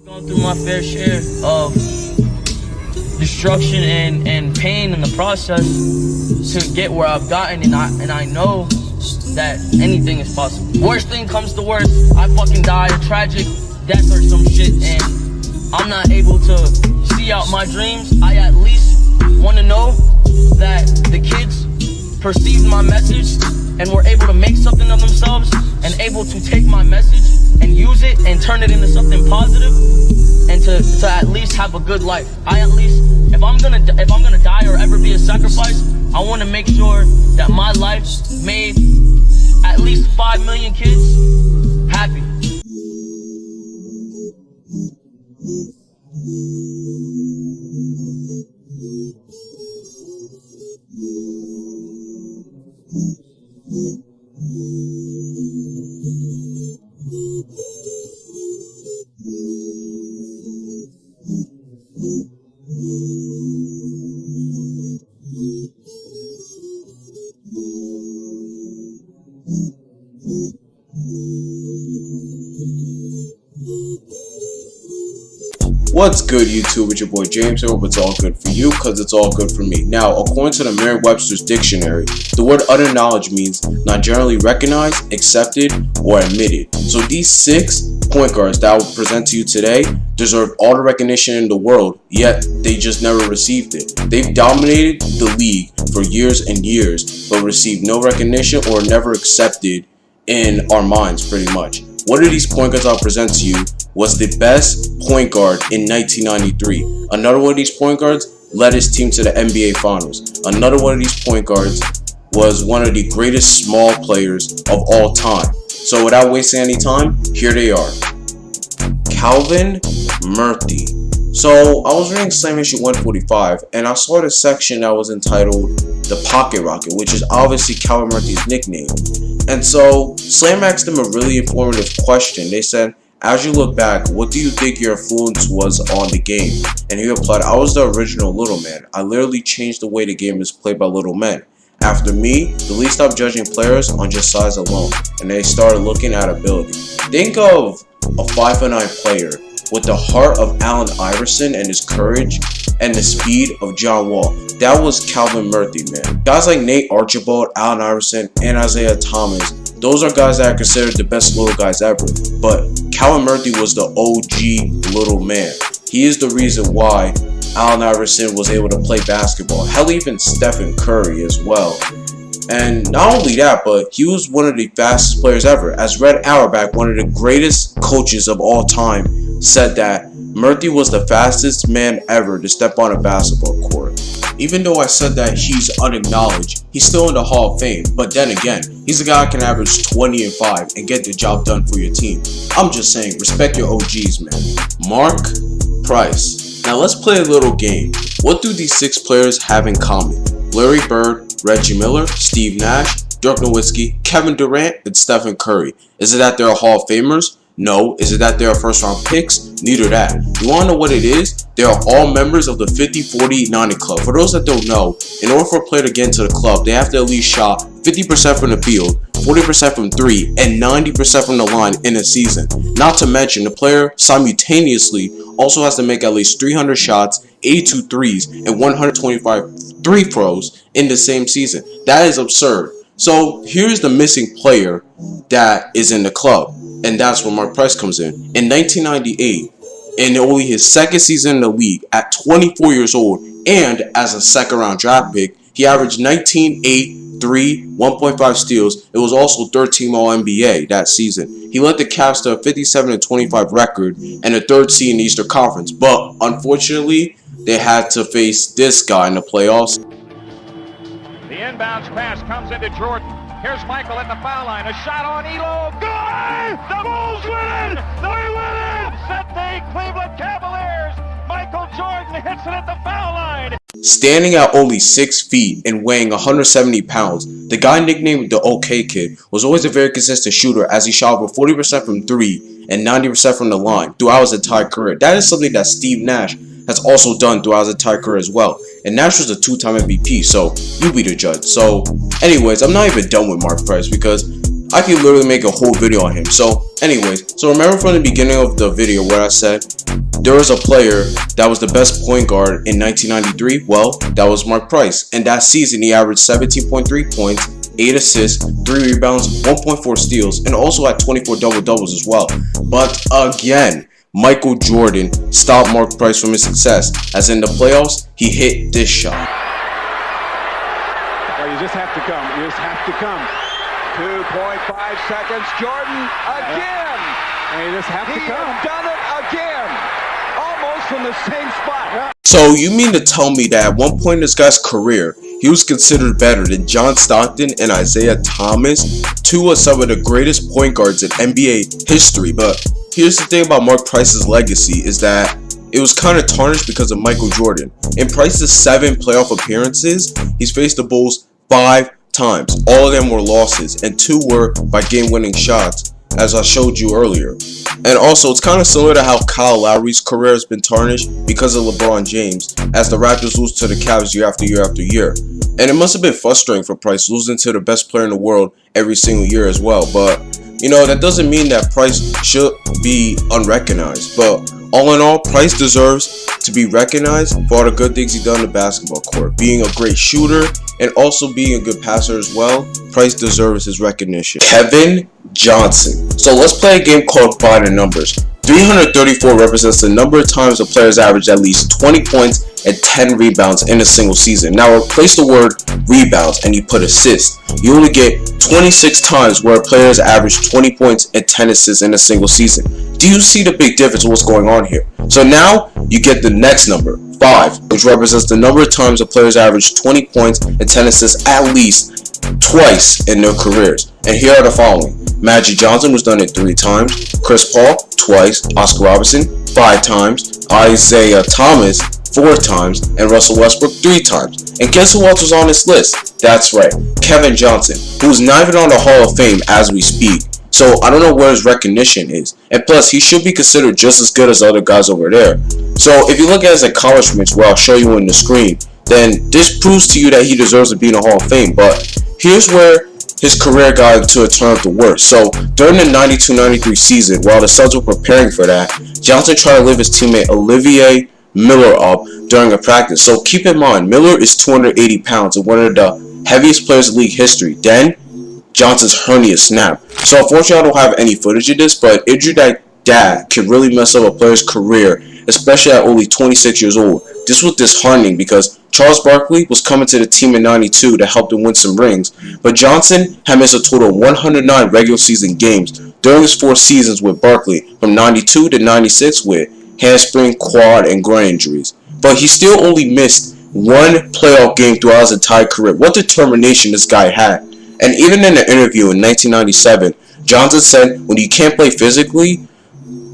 Gone through my fair share of destruction and pain in the process to get where I've gotten, and I know that anything is possible. Worst thing comes to worst, I fucking die a tragic death or some shit, and I'm not able to see out my dreams. I at least want to know that the kids perceived my message and were able to make something of themselves and able to take my message and use it and turn it into something positive, and to at least have a good life. I at least, if I'm gonna die or ever be a sacrifice, I want to make sure that my life made at least 5 million kids happy. What's good, YouTube? It's your boy James. I hope it's all good for you, because it's all good for me. Now, according to the Merriam Webster's dictionary, the word unacknowledged means not generally recognized, accepted, or admitted. So these 6 point guards that I will present to you today deserve all the recognition in the world, yet they just never received it. They've dominated the league for years and years, but received no recognition or never accepted in our minds, pretty much. One of these point guards I'll present to you was the best point guard in 1993. Another one of these point guards led his team to the NBA Finals. Another one of these point guards was one of the greatest small players of all time. So without wasting any time, here they are. Calvin Murphy. So I was reading Slam issue 145, and I saw this section that was entitled The Pocket Rocket, which is obviously Calvin Murphy's nickname. And so Slam asked him a really informative question. They said, as you look back, what do you think your influence was on the game? And he replied, I was the original little man. I literally changed the way the game is played by little men. After me, the league stopped judging players on just size alone, and they started looking at ability. Think of a 5'9" player with the heart of Allen Iverson and his courage and the speed of John Wall. That was Calvin Murphy, man. Guys like Nate Archibald, Allen Iverson, and Isaiah Thomas, those are guys that are considered the best little guys ever. But Calvin Murphy was the OG little man. He is the reason why Allen Iverson was able to play basketball. Hell, even Stephen Curry as well. And not only that, but he was one of the fastest players ever. As Red Auerbach, one of the greatest coaches of all time, said that Murphy was the fastest man ever to step on a basketball court. Even though I said that he's unacknowledged, he's still in the Hall of Fame. But then again, he's a guy that can average 20 and 5 and get the job done for your team. I'm just saying, respect your OGs, man. Mark Price. Now let's play a little game. What do these 6 players have in common? Larry Bird, Reggie Miller, Steve Nash, Dirk Nowitzki, Kevin Durant, and Stephen Curry. Is it that they're Hall of Famers? No. Is it that they're first round picks? Neither that. You want to know what it is? They are all members of the 50-40-90 club. For those that don't know, in order for a player to get into the club, they have to at least shot 50% from the field, 40% from 3, and 90% from the line in a season. Not to mention, the player simultaneously also has to make at least 300 shots, 82 threes, and 125 free throws in the same season. That is absurd. So here's the missing player that is in the club, and that's where Mark Price comes in. In 1998, in only his second season in the league, at 24 years old, and as a second-round draft pick, he averaged 19, 8, 3, 1.5 steals. It was also third team All-NBA that season. He led the Cavs to a 57-25 record and a third seed in the Eastern Conference, but unfortunately, they had to face this guy in the playoffs. The inbounds pass comes into Jordan. Here's Michael at the foul line. A shot on Elo. Good! The Bulls win it! They win it! Set the Cleveland Cavaliers. Michael Jordan hits it at the foul line. Standing at only 6 feet and weighing 170 pounds, the guy nicknamed the OK Kid was always a very consistent shooter, as he shot over 40% from 3 and 90% from the line throughout his entire career. That is something that Steve Nash has also done throughout his entire career as well. And Nash was a 2-time MVP, so you be the judge. So anyways, I'm not even done with Mark Price, because I could literally make a whole video on him. So anyways, so remember from the beginning of the video what I said? There was a player that was the best point guard in 1993. Well, that was Mark Price. And that season, he averaged 17.3 points, 8 assists, 3 rebounds, 1.4 steals, and also had 24 double-doubles as well. But again, Michael Jordan stopped Mark Price from his success, as in the playoffs, he hit this shot. Well, you just have to come. You just have to come. 2.5 seconds. Jordan again. And you just have to come. Done it again. Almost from the same spot. So you mean to tell me that at one point in this guy's career, he was considered better than John Stockton and Isaiah Thomas, two of some of the greatest point guards in NBA history? But here's the thing about Mark Price's legacy is that it was kind of tarnished because of Michael Jordan. In Price's 7 playoff appearances, he's faced the Bulls 5 times. All of them were losses, and 2 were by game-winning shots, as I showed you earlier. And also, it's kind of similar to how Kyle Lowry's career has been tarnished because of LeBron James, as the Raptors lose to the Cavs year after year after year. And it must have been frustrating for Price losing to the best player in the world every single year as well. But, you know, that doesn't mean that Price should be unrecognized. But all in all, Price deserves to be recognized for all the good things he done on the basketball court. Being a great shooter and also being a good passer as well, Price deserves his recognition. Kevin Johnson. So let's play a game called By the Numbers. 334 represents the number of times a player's averaged at least 20 points and 10 rebounds in a single season. Now replace the word rebounds and you put assist. You only get 26 times where a player's averaged 20 points and 10 assists in a single season. Do you see the big difference of what's going on here? So now you get the next number, 5, which represents the number of times a player's averaged 20 points and 10 assists at least twice in their careers. And here are the following. Magic Johnson was done it 3 times, Chris Paul twice, Oscar Robertson 5 times, Isaiah Thomas 4 times, and Russell Westbrook 3 times. And guess who else was on this list? That's right, Kevin Johnson, who's not even on the Hall of Fame as we speak. So I don't know where his recognition is. And plus, he should be considered just as good as other guys over there. So if you look at his accomplishments, where I'll show you on the screen, then this proves to you that he deserves to be in the Hall of Fame. But here's where his career got into a turn of the worst. So during the 92-93 season, while the Suns were preparing for that, Johnson tried to lift his teammate Olivier Miller up during a practice. So keep in mind, Miller is 280 pounds and one of the heaviest players in league history. Then Johnson's hernia snapped. So unfortunately, I don't have any footage of this, but injury like that can really mess up a player's career, especially at only 26 years old. This was disheartening because Charles Barkley was coming to the team in 92 to help them win some rings, but Johnson had missed a total of 109 regular season games during his 4 seasons with Barkley from 92 to 96 with hamstring, quad, and groin injuries. But he still only missed 1 playoff game throughout his entire career. What determination this guy had. And even in an interview in 1997, Johnson said, when you can't play physically,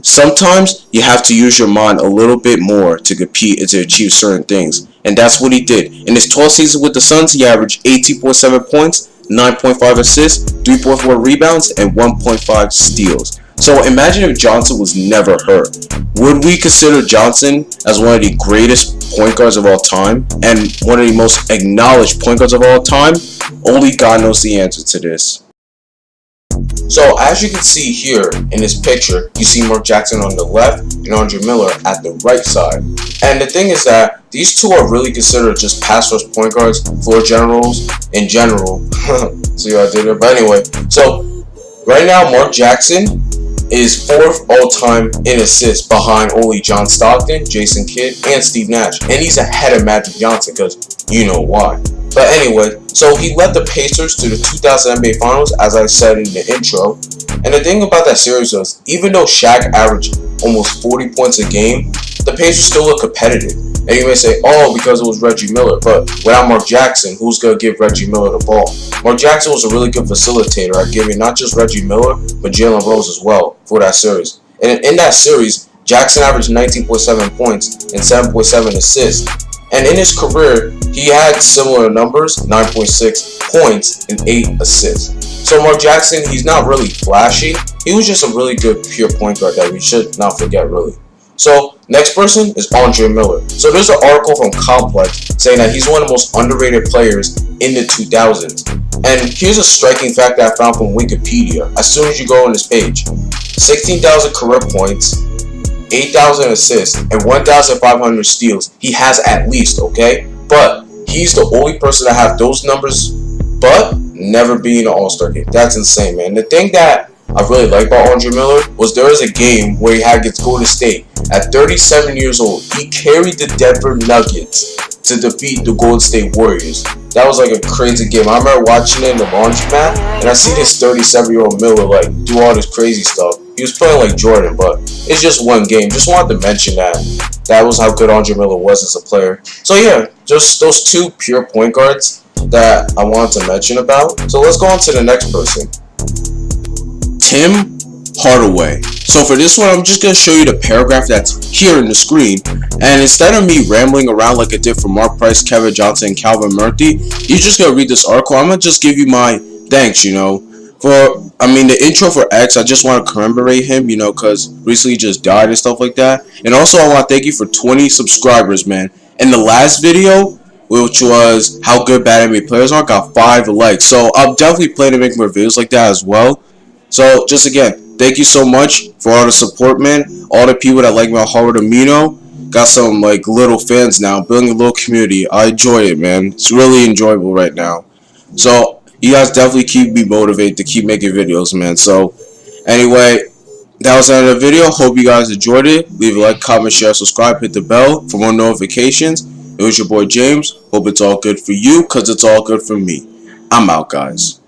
sometimes you have to use your mind a little bit more to compete and to achieve certain things. And that's what he did. In his 12th season with the Suns, he averaged 18.7 points, 9.5 assists, 3.4 rebounds, and 1.5 steals. So imagine if Johnson was never hurt. Would we consider Johnson as one of the greatest point guards of all time and one of the most acknowledged point guards of all time? Only God knows the answer to this. So as you can see here in this picture, you see Mark Jackson on the left and Andre Miller at the right side. And the thing is that these two are really considered just pass rush point guards, floor generals in general. See what I did there? But anyway, so right now Mark Jackson is 4th all-time in assists behind only John Stockton, Jason Kidd, and Steve Nash. And he's ahead of Magic Johnson because you know why. But anyway, so he led the Pacers to the 2000 NBA Finals, as I said in the intro. And the thing about that series was, even though Shaq averaged almost 40 points a game, the Pacers still look competitive. And you may say, oh, because it was Reggie Miller. But without Mark Jackson, who's going to give Reggie Miller the ball? Mark Jackson was a really good facilitator at giving not just Reggie Miller, but Jalen Rose as well for that series. And in that series, Jackson averaged 19.7 points and 7.7 assists. And in his career, he had similar numbers, 9.6 points and 8 assists. So Mark Jackson, he's not really flashy. He was just a really good pure point guard that we should not forget, really. So next person is Andre Miller. So there's an article from Complex saying that he's one of the most underrated players in the 2000s. And here's a striking fact that I found from Wikipedia as soon as you go on this page. 16,000 career points, 8,000 assists, and 1,500 steals. He has at least, okay? But he's the only person to have those numbers, but never be in an All-Star game. That's insane, man. The thing that I really like about Andre Miller was there was a game where he had against Golden State. At 37 years old, he carried the Denver Nuggets to defeat the Golden State Warriors. That was like a crazy game. I remember watching it in the laundromat, and I see this 37-year-old Miller like do all this crazy stuff. He was playing like Jordan, but it's just one game. Just wanted to mention that. That was how good Andre Miller was as a player. So yeah, just those two pure point guards that I wanted to mention about. So let's go on to the next person. Tim Hardaway. So for this one, I'm just going to show you the paragraph that's here in the screen. And instead of me rambling around like I did for Mark Price, Kevin Johnson, and Calvin Murphy, you're just going to read this article. I'm going to just give you my thanks, you know. The intro for X, I just want to commemorate him, you know, because recently he just died and stuff like that. And also, I want to thank you for 20 subscribers, man. In the last video, which was how good bad NBA players are, got 5 likes. So I'll definitely plan to make more videos like that as well. So just again, thank you so much for all the support, man. All the people that like my Hardwood Amino. Got some like little fans now, building a little community. I enjoy it, man. It's really enjoyable right now. So you guys definitely keep me motivated to keep making videos, man. So anyway, that was the end of the video. Hope you guys enjoyed it. Leave a like, comment, share, subscribe, hit the bell for more notifications. It was your boy James. Hope it's all good for you, because it's all good for me. I'm out, guys.